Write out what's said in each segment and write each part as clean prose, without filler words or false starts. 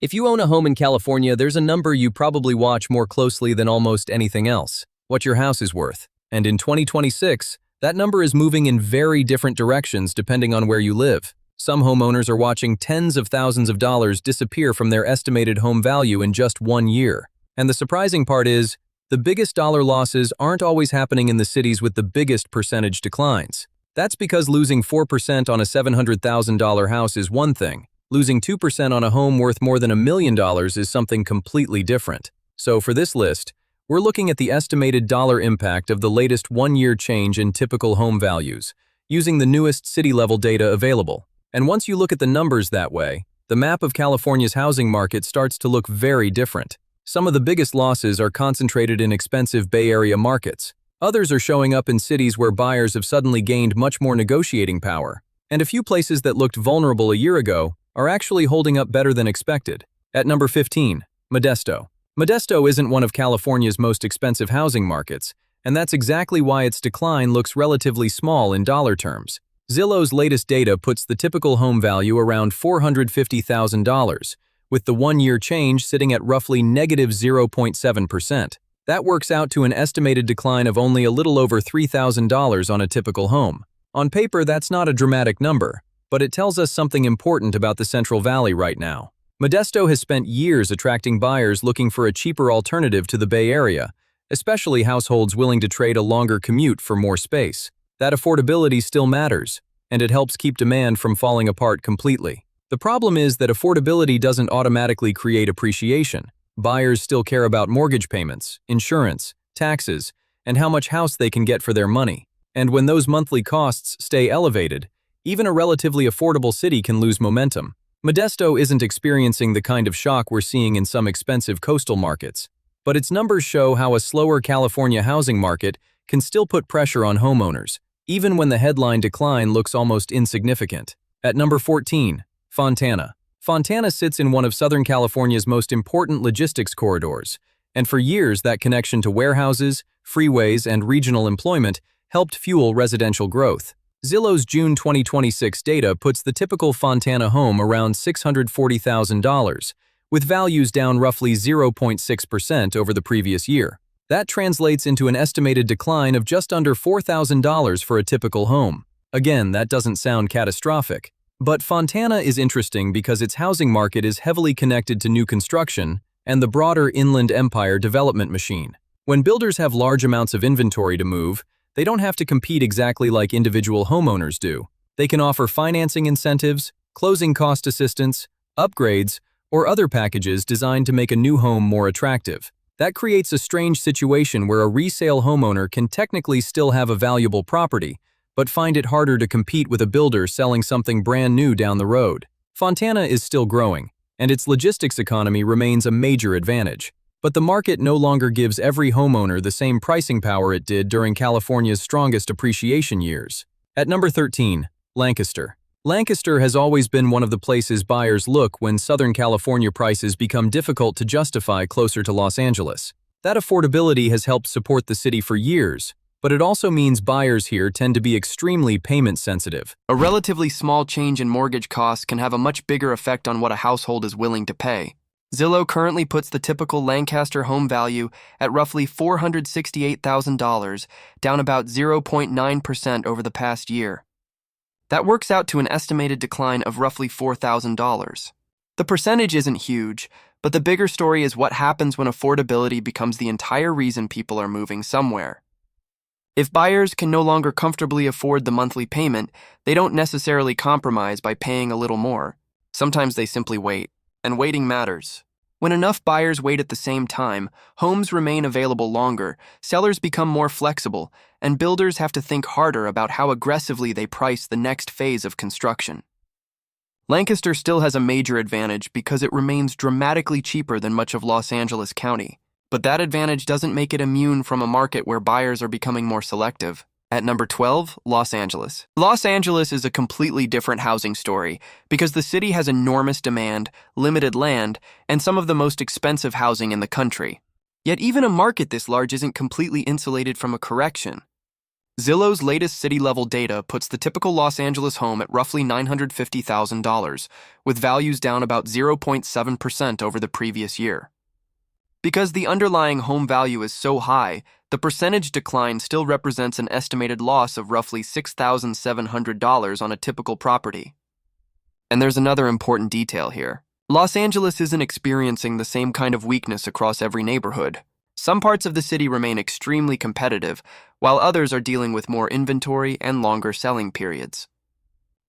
If you own a home in California, there's a number you probably watch more closely than almost anything else: what your house is worth. And in 2026, that number is moving in very different directions depending on where you live. Some homeowners are watching tens of thousands of dollars disappear from their estimated home value in just 1 year. And the surprising part is, the biggest dollar losses aren't always happening in the cities with the biggest percentage declines. That's because losing 4% on a $700,000 house is one thing. Losing 2% on a home worth more than $1 million is something completely different. So for this list, we're looking at the estimated dollar impact of the latest 1-year change in typical home values, using the newest city-level data available. And once you look at the numbers that way, the map of California's housing market starts to look very different. Some of the biggest losses are concentrated in expensive Bay Area markets. Others are showing up in cities where buyers have suddenly gained much more negotiating power. And a few places that looked vulnerable a year ago are actually holding up better than expected. At number 15, Modesto. Modesto isn't one of California's most expensive housing markets, and that's exactly why its decline looks relatively small in dollar terms. Zillow's latest data puts the typical home value around $450,000, with the 1-year change sitting at roughly negative 0.7%. That works out to an estimated decline of only a little over $3,000 on a typical home. On paper, that's not a dramatic number, but it tells us something important about the Central Valley right now. Modesto has spent years attracting buyers looking for a cheaper alternative to the Bay Area, especially households willing to trade a longer commute for more space. That affordability still matters, and it helps keep demand from falling apart completely. The problem is that affordability doesn't automatically create appreciation. Buyers still care about mortgage payments, insurance, taxes, and how much house they can get for their money. And when those monthly costs stay elevated, even a relatively affordable city can lose momentum. Modesto isn't experiencing the kind of shock we're seeing in some expensive coastal markets, but its numbers show how a slower California housing market can still put pressure on homeowners, even when the headline decline looks almost insignificant. At number 14, Fontana. Fontana sits in one of Southern California's most important logistics corridors, and for years that connection to warehouses, freeways, and regional employment helped fuel residential growth. Zillow's June 2026 data puts the typical Fontana home around $640,000, with values down roughly 0.6% over the previous year. That translates into an estimated decline of just under $4,000 for a typical home. Again, that doesn't sound catastrophic. But Fontana is interesting because its housing market is heavily connected to new construction and the broader Inland Empire development machine. When builders have large amounts of inventory to move, they don't have to compete exactly like individual homeowners do. They can offer financing incentives, closing cost assistance, upgrades, or other packages designed to make a new home more attractive. That creates a strange situation where a resale homeowner can technically still have a valuable property, but find it harder to compete with a builder selling something brand new down the road. Fontana is still growing, and its logistics economy remains a major advantage. But the market no longer gives every homeowner the same pricing power it did during California's strongest appreciation years. At number 13, Lancaster. Lancaster has always been one of the places buyers look when Southern California prices become difficult to justify closer to Los Angeles. That affordability has helped support the city for years, but it also means buyers here tend to be extremely payment sensitive. A relatively small change in mortgage costs can have a much bigger effect on what a household is willing to pay. Zillow currently puts the typical Lancaster home value at roughly $468,000, down about 0.9% over the past year. That works out to an estimated decline of roughly $4,000. The percentage isn't huge, but the bigger story is what happens when affordability becomes the entire reason people are moving somewhere. If buyers can no longer comfortably afford the monthly payment, they don't necessarily compromise by paying a little more. Sometimes they simply wait. And waiting matters. When enough buyers wait at the same time, homes remain available longer, sellers become more flexible, and builders have to think harder about how aggressively they price the next phase of construction. Lancaster still has a major advantage because it remains dramatically cheaper than much of Los Angeles County, but that advantage doesn't make it immune from a market where buyers are becoming more selective. At number 12, Los Angeles. Los Angeles is a completely different housing story because the city has enormous demand, limited land, and some of the most expensive housing in the country. Yet even a market this large isn't completely insulated from a correction. Zillow's latest city-level data puts the typical Los Angeles home at roughly $950,000, with values down about 0.7% over the previous year. Because the underlying home value is so high, the percentage decline still represents an estimated loss of roughly $6,700 on a typical property. And there's another important detail here. Los Angeles isn't experiencing the same kind of weakness across every neighborhood. Some parts of the city remain extremely competitive, while others are dealing with more inventory and longer selling periods.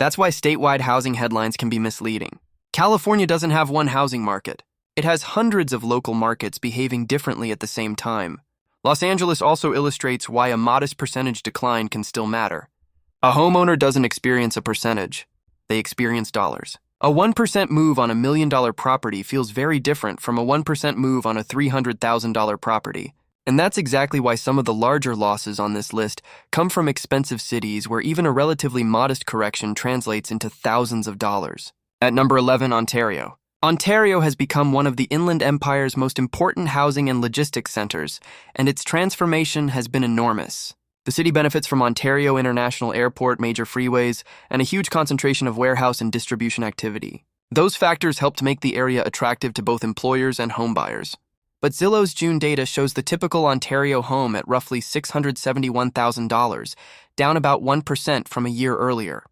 That's why statewide housing headlines can be misleading. California doesn't have one housing market. It has hundreds of local markets behaving differently at the same time. Los Angeles also illustrates why a modest percentage decline can still matter. A homeowner doesn't experience a percentage. They experience dollars. A 1% move on a $1 million property feels very different from a 1% move on a $300,000 property. And that's exactly why some of the larger losses on this list come from expensive cities where even a relatively modest correction translates into thousands of dollars. At number 11, Ontario. Ontario has become one of the Inland Empire's most important housing and logistics centers, and its transformation has been enormous. The city benefits from Ontario International Airport, major freeways, and a huge concentration of warehouse and distribution activity. Those factors helped make the area attractive to both employers and homebuyers. But Zillow's June data shows the typical Ontario home at roughly $671,000, down about 1% from a year earlier.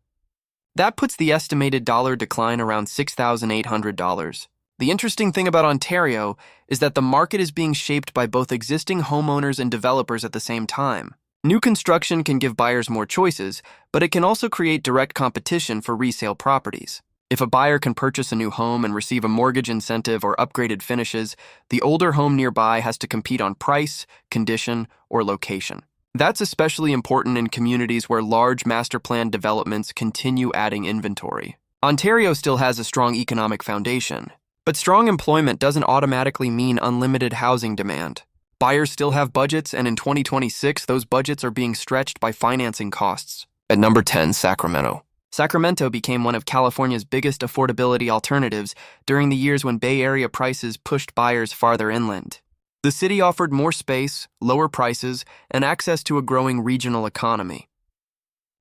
That puts the estimated dollar decline around $6,800. The interesting thing about Ontario is that the market is being shaped by both existing homeowners and developers at the same time. New construction can give buyers more choices, but it can also create direct competition for resale properties. If a buyer can purchase a new home and receive a mortgage incentive or upgraded finishes, the older home nearby has to compete on price, condition, or location. That's especially important in communities where large master plan developments continue adding inventory. Ontario still has a strong economic foundation, but strong employment doesn't automatically mean unlimited housing demand. Buyers still have budgets, and in 2026, those budgets are being stretched by financing costs. At number 10, Sacramento. Sacramento became one of California's biggest affordability alternatives during the years when Bay Area prices pushed buyers farther inland. The city offered more space, lower prices, and access to a growing regional economy.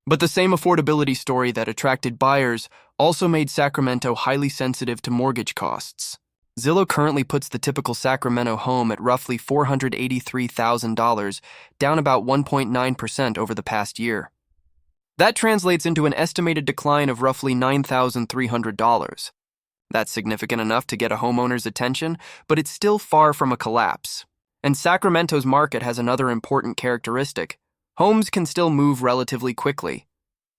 But the same affordability story that attracted buyers also made Sacramento highly sensitive to mortgage costs. Zillow currently puts the typical Sacramento home at roughly $483,000, down about 1.9% over the past year. That translates into an estimated decline of roughly $9,300. That's significant enough to get a homeowner's attention, but it's still far from a collapse. And Sacramento's market has another important characteristic. Homes can still move relatively quickly.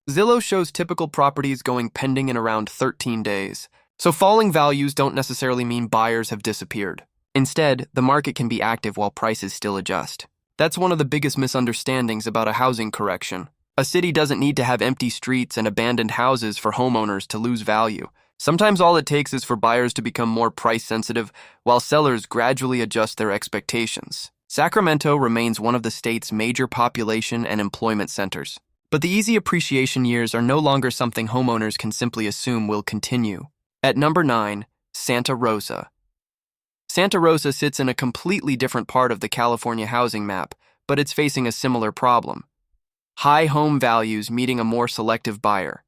Zillow shows typical properties going pending in around 13 days. So falling values don't necessarily mean buyers have disappeared. Instead, the market can be active while prices still adjust. That's one of the biggest misunderstandings about a housing correction. A city doesn't need to have empty streets and abandoned houses for homeowners to lose value. Sometimes all it takes is for buyers to become more price sensitive while sellers gradually adjust their expectations. Sacramento remains one of the state's major population and employment centers. But the easy appreciation years are no longer something homeowners can simply assume will continue. At number 9, Santa Rosa. Santa Rosa sits in a completely different part of the California housing map, but it's facing a similar problem. High home values meeting a more selective buyer.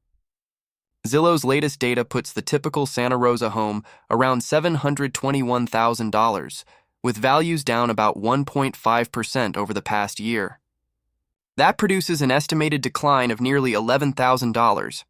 Zillow's latest data puts the typical Santa Rosa home around $721,000, with values down about 1.5% over the past year. That produces an estimated decline of nearly $11,000.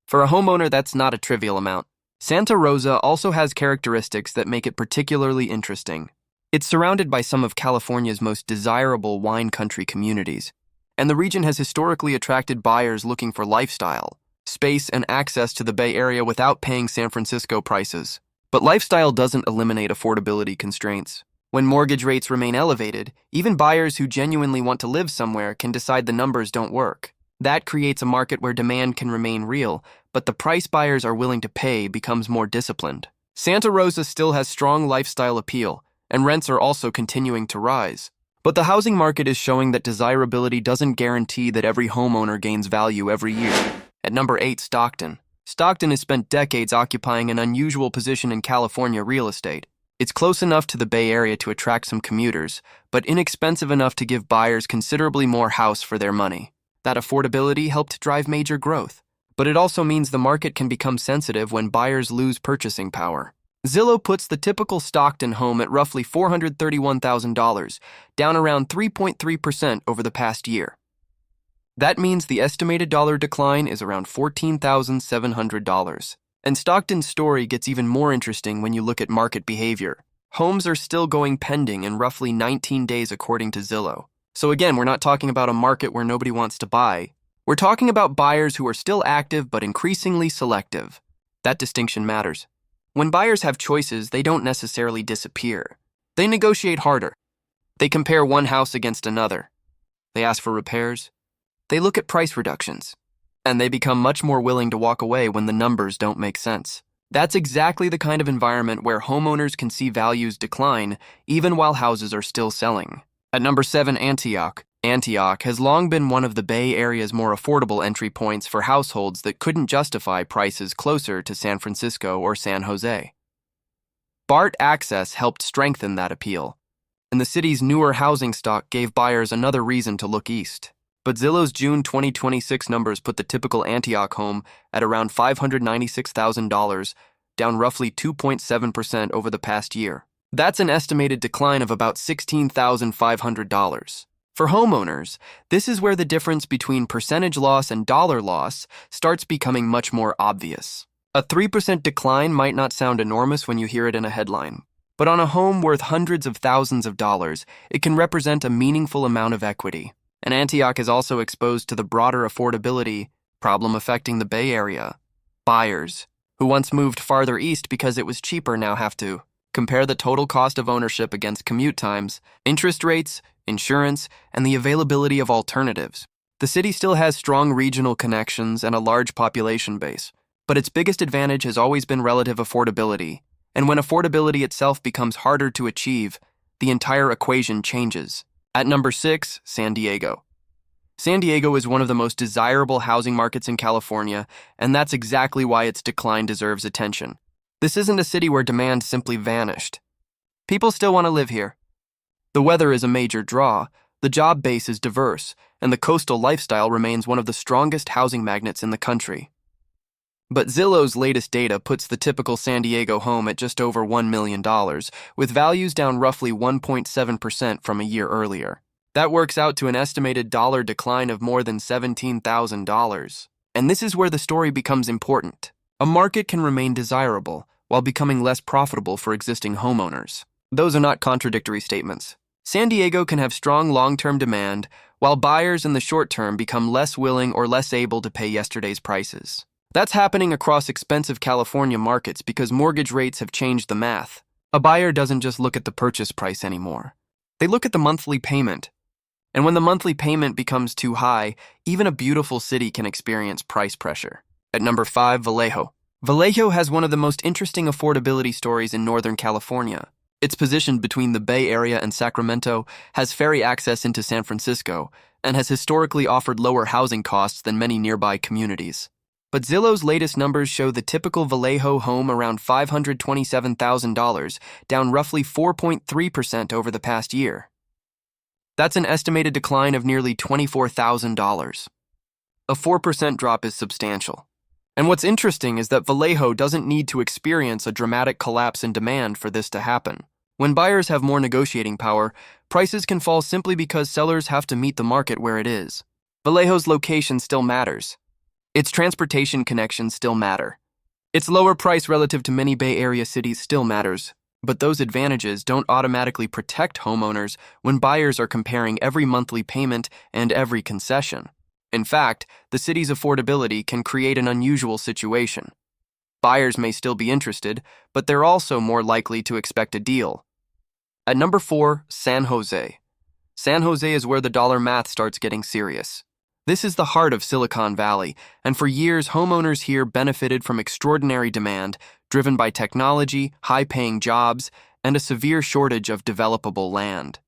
For a homeowner, that's not a trivial amount. Santa Rosa also has characteristics that make it particularly interesting. It's surrounded by some of California's most desirable wine country communities, and the region has historically attracted buyers looking for lifestyle, space, and access to the Bay Area without paying San Francisco prices. But lifestyle doesn't eliminate affordability constraints. When mortgage rates remain elevated, even buyers who genuinely want to live somewhere can decide the numbers don't work. That creates a market where demand can remain real, but the price buyers are willing to pay becomes more disciplined. Santa Rosa still has strong lifestyle appeal, and rents are also continuing to rise. But the housing market is showing that desirability doesn't guarantee that every homeowner gains value every year. At number 8, Stockton. Stockton has spent decades occupying an unusual position in California real estate. It's close enough to the Bay Area to attract some commuters, but inexpensive enough to give buyers considerably more house for their money. That affordability helped drive major growth, but it also means the market can become sensitive when buyers lose purchasing power. Zillow puts the typical Stockton home at roughly $431,000, down around 3.3% over the past year. That means the estimated dollar decline is around $14,700. And Stockton's story gets even more interesting when you look at market behavior. Homes are still going pending in roughly 19 days according to Zillow. So again, we're not talking about a market where nobody wants to buy. We're talking about buyers who are still active but increasingly selective. That distinction matters. When buyers have choices, they don't necessarily disappear. They negotiate harder. They compare one house against another. They ask for repairs. They look at price reductions. And they become much more willing to walk away when the numbers don't make sense. That's exactly the kind of environment where homeowners can see values decline even while houses are still selling. At number 7, Antioch. Antioch has long been one of the Bay Area's more affordable entry points for households that couldn't justify prices closer to San Francisco or San Jose. BART access helped strengthen that appeal, and the city's newer housing stock gave buyers another reason to look east. But Zillow's June 2026 numbers put the typical Antioch home at around $596,000, down roughly 2.7% over the past year. That's an estimated decline of about $16,500. For homeowners, this is where the difference between percentage loss and dollar loss starts becoming much more obvious. A 3% decline might not sound enormous when you hear it in a headline, but on a home worth hundreds of thousands of dollars, it can represent a meaningful amount of equity. And Antioch is also exposed to the broader affordability problem affecting the Bay Area. Buyers, who once moved farther east because it was cheaper, now have to compare the total cost of ownership against commute times, interest rates, insurance, and the availability of alternatives. The city still has strong regional connections and a large population base, but its biggest advantage has always been relative affordability. And when affordability itself becomes harder to achieve, the entire equation changes. At number 6, San Diego. San Diego is one of the most desirable housing markets in California, and that's exactly why its decline deserves attention. This isn't a city where demand simply vanished. People still want to live here. The weather is a major draw, the job base is diverse, and the coastal lifestyle remains one of the strongest housing magnets in the country. But Zillow's latest data puts the typical San Diego home at just over $1 million, with values down roughly 1.7% from a year earlier. That works out to an estimated dollar decline of more than $17,000. And this is where the story becomes important. A market can remain desirable while becoming less profitable for existing homeowners. Those are not contradictory statements. San Diego can have strong long-term demand, while buyers in the short term become less willing or less able to pay yesterday's prices. That's happening across expensive California markets because mortgage rates have changed the math. A buyer doesn't just look at the purchase price anymore. They look at the monthly payment. And when the monthly payment becomes too high, even a beautiful city can experience price pressure. At number 5, Vallejo. Vallejo has one of the most interesting affordability stories in Northern California. It's positioned between the Bay Area and Sacramento, has ferry access into San Francisco, and has historically offered lower housing costs than many nearby communities. But Zillow's latest numbers show the typical Vallejo home around $527,000, down roughly 4.3% over the past year. That's an estimated decline of nearly $24,000. A 4% drop is substantial. And what's interesting is that Vallejo doesn't need to experience a dramatic collapse in demand for this to happen. When buyers have more negotiating power, prices can fall simply because sellers have to meet the market where it is. Vallejo's location still matters. Its transportation connections still matter. Its lower price relative to many Bay Area cities still matters, but those advantages don't automatically protect homeowners when buyers are comparing every monthly payment and every concession. In fact, the city's affordability can create an unusual situation. Buyers may still be interested, but they're also more likely to expect a deal. At number 4, San Jose. San Jose is where the dollar math starts getting serious. This is the heart of Silicon Valley, and for years, homeowners here benefited from extraordinary demand, driven by technology, high-paying jobs, and a severe shortage of developable land.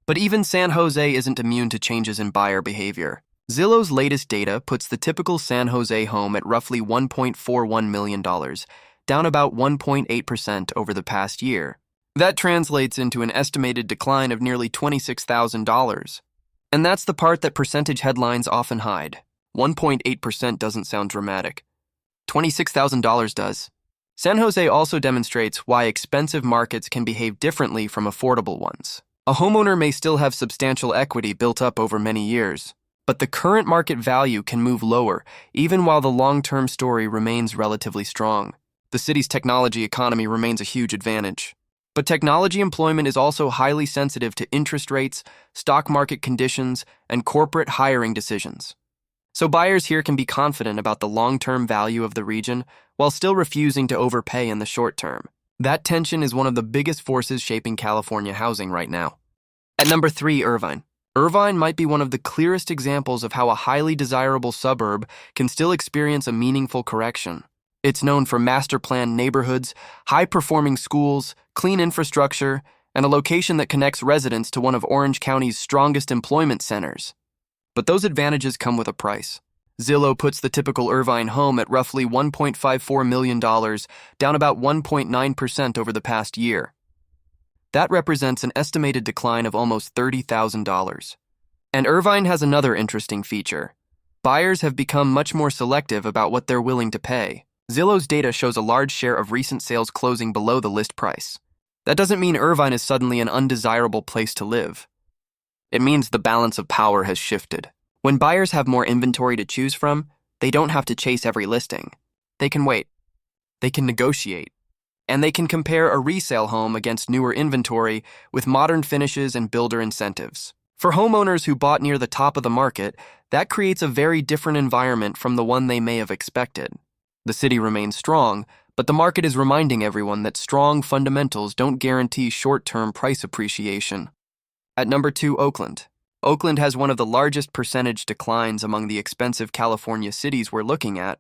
But even San Jose isn't immune to changes in buyer behavior. Zillow's latest data puts the typical San Jose home at roughly $1.41 million, down about 1.8% over the past year. That translates into an estimated decline of nearly $26,000. And that's the part that percentage headlines often hide. 1.8% doesn't sound dramatic. $26,000 does. San Jose also demonstrates why expensive markets can behave differently from affordable ones. A homeowner may still have substantial equity built up over many years, but the current market value can move lower, even while the long-term story remains relatively strong. The city's technology economy remains a huge advantage. But technology employment is also highly sensitive to interest rates, stock market conditions, and corporate hiring decisions. So buyers here can be confident about the long-term value of the region while still refusing to overpay in the short term. That tension is one of the biggest forces shaping California housing right now. At number 3, Irvine. Irvine might be one of the clearest examples of how a highly desirable suburb can still experience a meaningful correction. It's known for master-planned neighborhoods, high-performing schools, clean infrastructure, and a location that connects residents to one of Orange County's strongest employment centers. But those advantages come with a price. Zillow puts the typical Irvine home at roughly $1.54 million, down about 1.9% over the past year. That represents an estimated decline of almost $30,000. And Irvine has another interesting feature. Buyers have become much more selective about what they're willing to pay. Zillow's data shows a large share of recent sales closing below the list price. That doesn't mean Irvine is suddenly an undesirable place to live. It means the balance of power has shifted. When buyers have more inventory to choose from, they don't have to chase every listing. They can wait. They can negotiate. And they can compare a resale home against newer inventory with modern finishes and builder incentives. For homeowners who bought near the top of the market, that creates a very different environment from the one they may have expected. The city remains strong, but the market is reminding everyone that strong fundamentals don't guarantee short-term price appreciation. At number 2, Oakland. Oakland has one of the largest percentage declines among the expensive California cities we're looking at.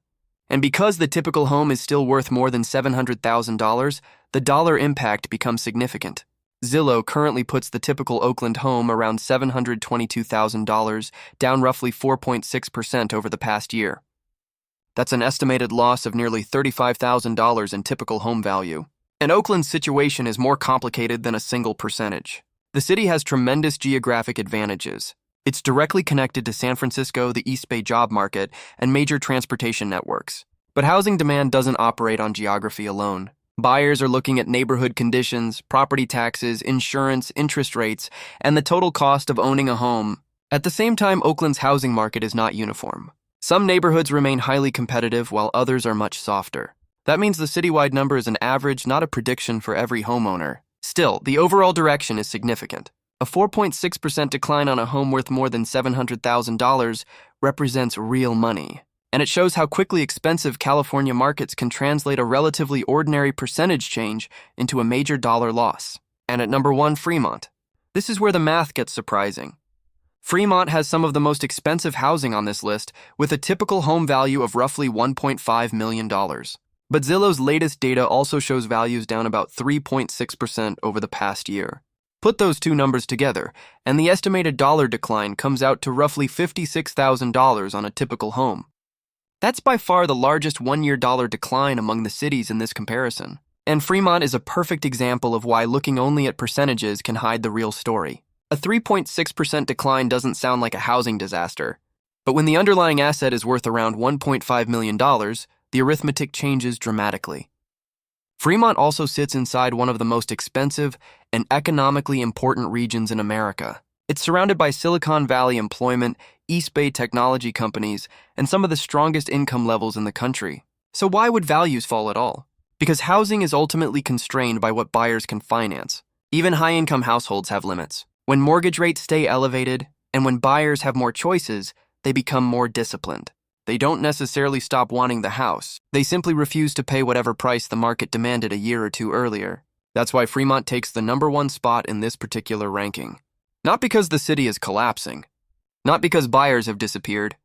And because the typical home is still worth more than $700,000, the dollar impact becomes significant. Zillow currently puts the typical Oakland home around $722,000, down roughly 4.6% over the past year. That's an estimated loss of nearly $35,000 in typical home value. And Oakland's situation is more complicated than a single percentage. The city has tremendous geographic advantages. It's directly connected to San Francisco, the East Bay job market, and major transportation networks. But housing demand doesn't operate on geography alone. Buyers are looking at neighborhood conditions, property taxes, insurance, interest rates, and the total cost of owning a home. At the same time, Oakland's housing market is not uniform. Some neighborhoods remain highly competitive while others are much softer. That means the citywide number is an average, not a prediction for every homeowner. Still, the overall direction is significant. A 4.6% decline on a home worth more than $700,000 represents real money. And it shows how quickly expensive California markets can translate a relatively ordinary percentage change into a major dollar loss. And at number 1, Fremont. This is where the math gets surprising. Fremont has some of the most expensive housing on this list, with a typical home value of roughly $1.5 million. But Zillow's latest data also shows values down about 3.6% over the past year. Put those two numbers together, and the estimated dollar decline comes out to roughly $56,000 on a typical home. That's by far the largest one-year dollar decline among the cities in this comparison. And Fremont is a perfect example of why looking only at percentages can hide the real story. A 3.6% decline doesn't sound like a housing disaster, but when the underlying asset is worth around $1.5 million, the arithmetic changes dramatically. Fremont also sits inside one of the most expensive and economically important regions in America. It's surrounded by Silicon Valley employment, East Bay technology companies, and some of the strongest income levels in the country. So why would values fall at all? Because housing is ultimately constrained by what buyers can finance. Even high-income households have limits. When mortgage rates stay elevated, and when buyers have more choices, they become more disciplined. They don't necessarily stop wanting the house. They simply refuse to pay whatever price the market demanded a year or two earlier. That's why Fremont takes the number 1 spot in this particular ranking. Not because the city is collapsing, not because buyers have disappeared,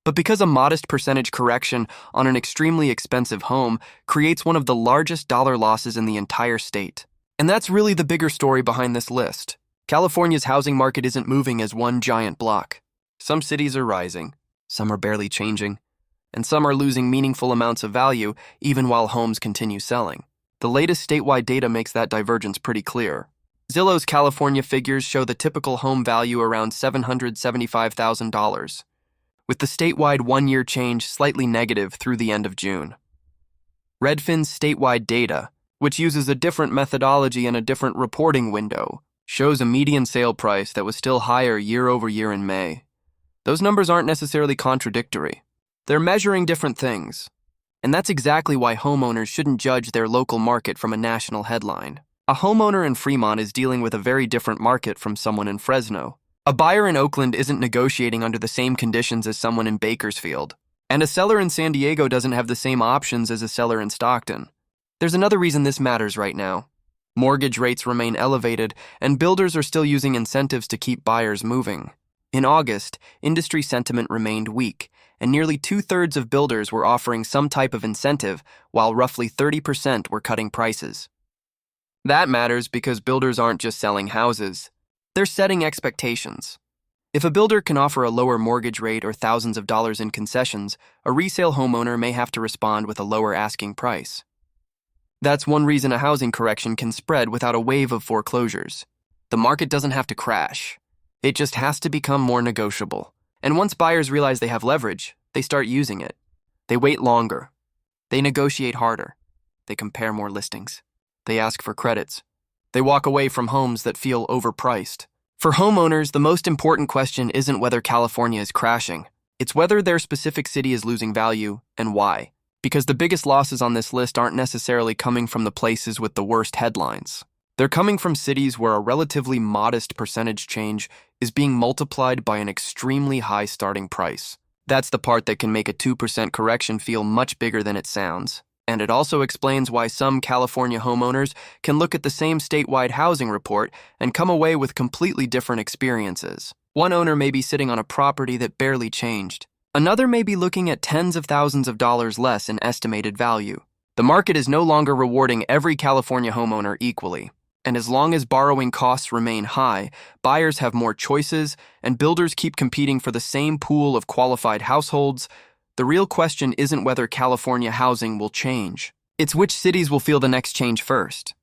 but because a modest percentage correction on an extremely expensive home creates one of the largest dollar losses in the entire state. And that's really the bigger story behind this list. California's housing market isn't moving as one giant block. Some cities are rising, some are barely changing, and some are losing meaningful amounts of value even while homes continue selling. The latest statewide data makes that divergence pretty clear. Zillow's California figures show the typical home value around $775,000, with the statewide one-year change slightly negative through the end of June. Redfin's statewide data, which uses a different methodology and a different reporting window, shows a median sale price that was still higher year over year in May. Those numbers aren't necessarily contradictory. They're measuring different things. And that's exactly why homeowners shouldn't judge their local market from a national headline. A homeowner in Fremont is dealing with a very different market from someone in Fresno. A buyer in Oakland isn't negotiating under the same conditions as someone in Bakersfield. And a seller in San Diego doesn't have the same options as a seller in Stockton. There's another reason this matters right now. Mortgage rates remain elevated, and builders are still using incentives to keep buyers moving. In August, industry sentiment remained weak, and nearly 2/3 of builders were offering some type of incentive, while roughly 30% were cutting prices. That matters because builders aren't just selling houses. They're setting expectations. If a builder can offer a lower mortgage rate or thousands of dollars in concessions, a resale homeowner may have to respond with a lower asking price. That's one reason a housing correction can spread without a wave of foreclosures. The market doesn't have to crash. It just has to become more negotiable. And once buyers realize they have leverage, they start using it. They wait longer. They negotiate harder. They compare more listings. They ask for credits. They walk away from homes that feel overpriced. For homeowners, the most important question isn't whether California is crashing. It's whether their specific city is losing value and why. Because the biggest losses on this list aren't necessarily coming from the places with the worst headlines. They're coming from cities where a relatively modest percentage change is being multiplied by an extremely high starting price. That's the part that can make a 2% correction feel much bigger than it sounds. And it also explains why some California homeowners can look at the same statewide housing report and come away with completely different experiences. One owner may be sitting on a property that barely changed. Another may be looking at tens of thousands of dollars less in estimated value. The market is no longer rewarding every California homeowner equally. And as long as borrowing costs remain high, buyers have more choices, and builders keep competing for the same pool of qualified households, the real question isn't whether California housing will change. It's which cities will feel the next change first.